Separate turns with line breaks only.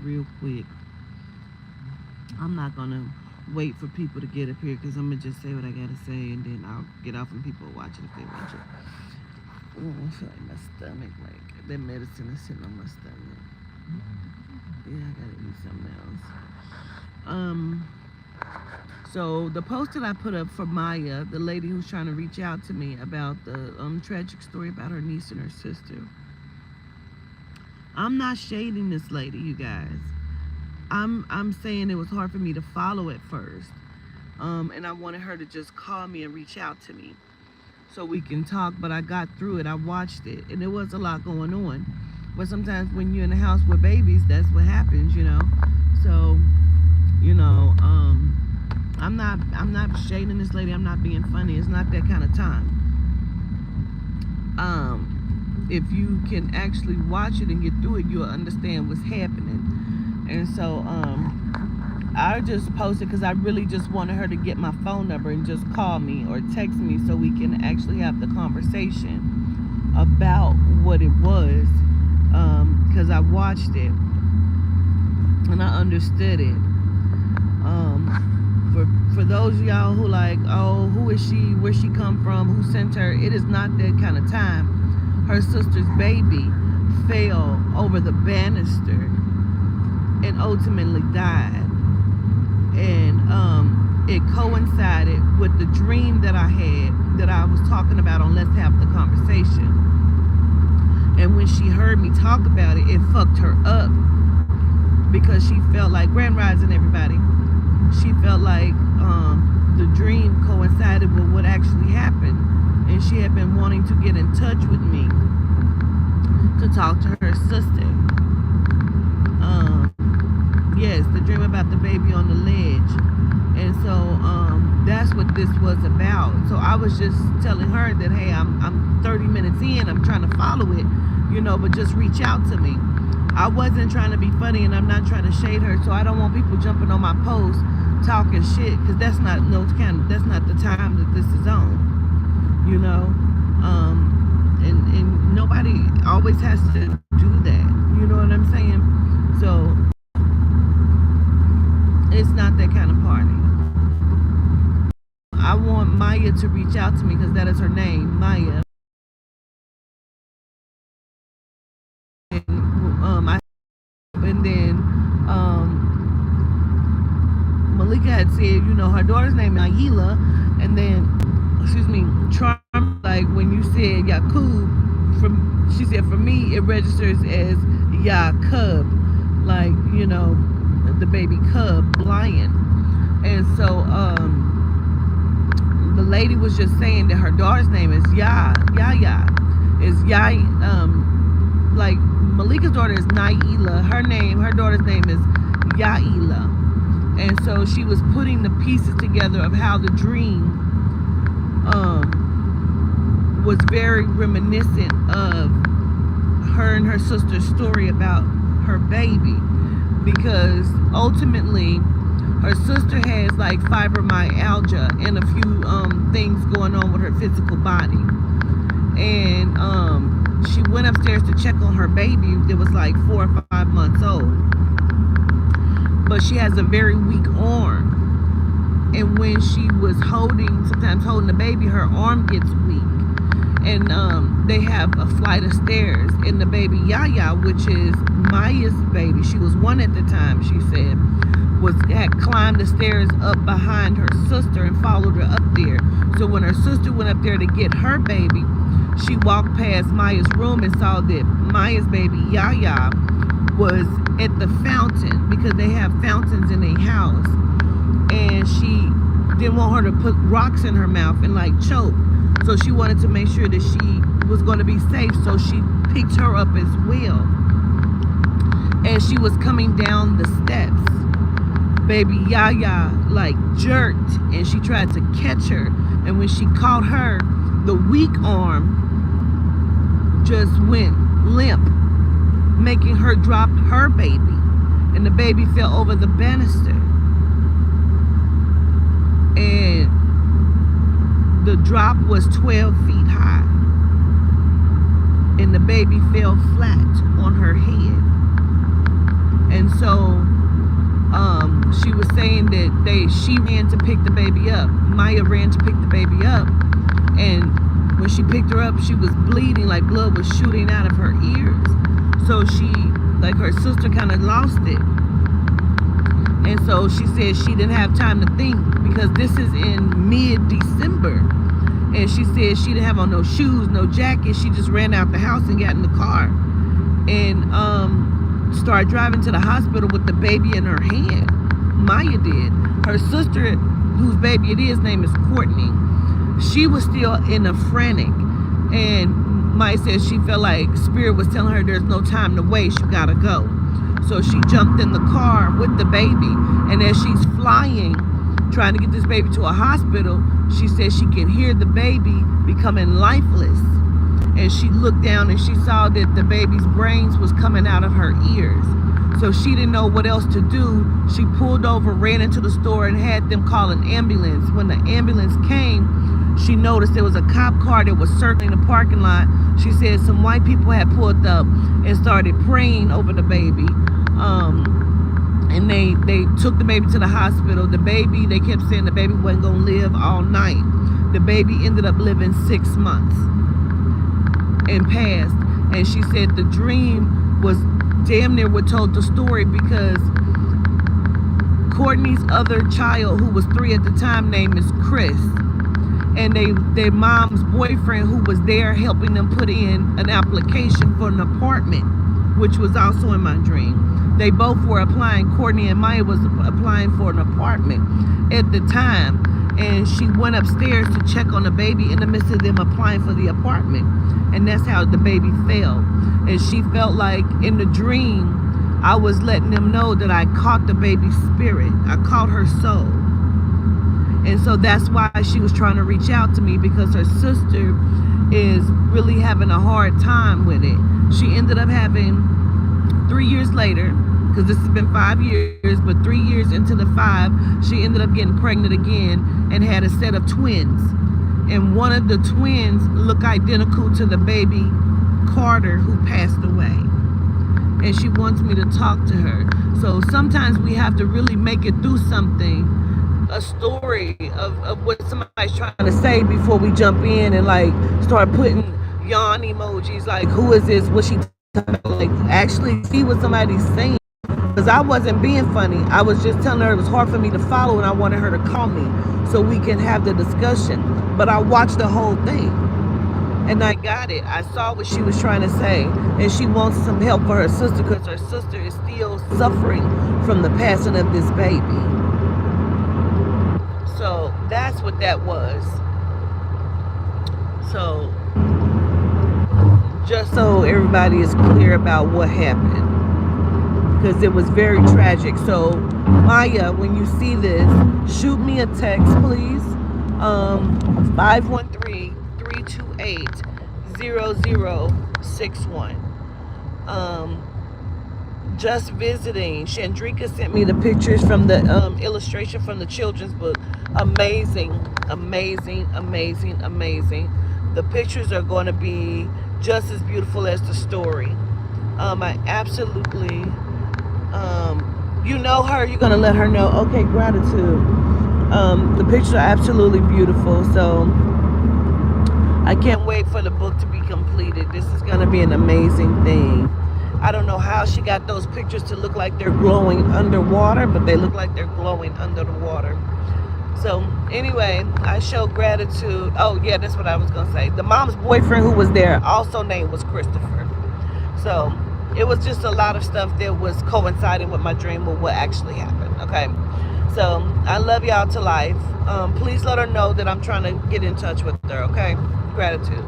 real quick. I'm not gonna wait for people to get up here because I'm gonna just say what I gotta say and then I'll get off and people will watch it if they watch it. I feel like my stomach, like that medicine is sitting on my stomach. Yeah, I gotta eat something else. So the post that I put up for Maya, the lady who's trying to reach out to me about the tragic story about her niece and her sister. I'm not shading this lady, you guys. I'm saying it was hard for me to follow at first. And I wanted her to just call me and reach out to me so we can talk, but I got through it. I watched it, and there was a lot going on. But sometimes when you're in the house with babies, that's what happens, you know. So, you know, I'm not shading this lady. I'm not being funny. It's not that kind of time. If you can actually watch it and get through it, you'll understand what's happening. And so, I just posted because I really just wanted her to get my phone number and just call me or text me so we can actually have the conversation about what it was. Because I watched it and I understood it. For those of y'all who like, oh, who is she, where she come from, who sent her, it is not that kind of time. Her sister's baby fell over the banister and ultimately died. And it coincided with the dream that I had that I was talking about on Let's Have the Conversation. And when she heard me talk about it, it fucked her up because she felt like, Grand Rising everybody, she felt like the dream coincided with what actually happened. And she had been wanting to get in touch with me to talk to her sister. Yes, the dream about the baby on the ledge. And so that's what this was about. So I was just telling her that, hey, I'm 30 minutes in, I'm trying to follow it, you know, but just reach out to me. I wasn't trying to be funny and I'm not trying to shade her, so I don't want people jumping on my post talking shit, because that's not that's not the time that this is on, you know. And nobody always has to do that, you know what I'm saying? So it's not that kind of party. I want Maya to reach out to me because that is her name, Maya. And then Malika had said, you know, her daughter's name is Ayla, and then, excuse me, Charm, like when you said Yakub, she said for me it registers as Yakub, like, you know, the baby cub lion. And so the lady was just saying that her daughter's name is Yaya, is like Malika's daughter is Naila, her daughter's name is Yaila. And so she was putting the pieces together of how the dream was very reminiscent of her and her sister's story about her baby, because ultimately her sister has like fibromyalgia and a few things going on with her physical body. And she went upstairs to check on her baby that was like 4 or 5 months old. But she has a very weak arm. And when she was sometimes holding the baby, her arm gets weak. And they have a flight of stairs. And the baby Yaya, which is Maya's baby, she was 1 at the time, she said, had climbed the stairs up behind her sister and followed her up there. So when her sister went up there to get her baby, she walked past Maya's room and saw that Maya's baby Yaya was at the fountain, because they have fountains in their house, and she didn't want her to put rocks in her mouth and like choke, so she wanted to make sure that she was going to be safe, so she picked her up as well. And she was coming down the steps, baby Yaya like jerked, and she tried to catch her, and when she caught her, the weak arm just went limp, making her drop her baby, and the baby fell over the banister. And the drop was 12 feet high, and the baby fell flat on her head. And so she was saying that she ran to pick the baby up. Maya ran to pick the baby up, and when she picked her up, she was bleeding, like blood was shooting out of her ears. So her sister kind of lost it. And so she said she didn't have time to think, because this is in mid-December. And she said she didn't have on no shoes, no jacket. She just ran out the house and got in the car and started driving to the hospital with the baby in her hand. Maya did. Her sister, whose baby it is, name is Courtney, she was still in a frantic. And Maya said she felt like Spirit was telling her there's no time to waste, you gotta go. So she jumped in the car with the baby, and as she's flying, trying to get this baby to a hospital, she said she could hear the baby becoming lifeless. And she looked down and she saw that the baby's brains was coming out of her ears. So she didn't know what else to do. She pulled over, ran into the store, and had them call an ambulance. When the ambulance came, she noticed there was a cop car that was circling the parking lot. She said some white people had pulled up and started praying over the baby. And they took the baby to the hospital. The baby, they kept saying the baby wasn't gonna live all night. The baby ended up living 6 months and passed. And she said the dream was damn near what told the story, because Courtney's other child, who was 3 at the time, name is Chris. And their mom's boyfriend, who was there helping them put in an application for an apartment, which was also in my dream. They both were applying. Courtney and Maya was applying for an apartment at the time. And she went upstairs to check on the baby in the midst of them applying for the apartment. And that's how the baby fell. And she felt like in the dream, I was letting them know that I caught the baby's spirit. I caught her soul. And so that's why she was trying to reach out to me, because her sister is really having a hard time with it. She ended up having 3 years later, because this has been 5 years, but 3 years into the 5, she ended up getting pregnant again and had a set of twins. And one of the twins looked identical to the baby Carter, who passed away. And she wants me to talk to her. So sometimes we have to really make it through something, a story of what somebody's trying to say, before we jump in and like start putting yawn emojis like, who is this, what she talking about? Like, actually see what somebody's saying. Because I wasn't being funny, I was just telling her it was hard for me to follow, and I wanted her to call me so we can have the discussion. But I watched the whole thing and I got it. I saw what she was trying to say, and she wants some help for her sister, because her sister is still suffering from the passing of this baby. So that's what that was. So just so everybody is clear about what happened, because it was very tragic. So Maya, when you see this, shoot me a text, please. 513-328-0061. Just visiting. Chandrika sent me the pictures from the illustration from the children's book. Amazing, amazing, amazing, amazing. The pictures are going to be just as beautiful as the story. I absolutely, you know her, you're going to let her know. Okay, gratitude. The pictures are absolutely beautiful. So I can't wait for the book to be completed. This is going to be an amazing thing. I don't know how she got those pictures to look like they're glowing underwater, but they look like they're glowing under the water. So anyway, I show gratitude. Oh yeah, that's what I was gonna say. The mom's boyfriend who was there, also name was Christopher. So it was just a lot of stuff that was coinciding with my dream with what actually happened. Okay, so I love y'all to life. Please let her know that I'm trying to get in touch with her. Okay, gratitude.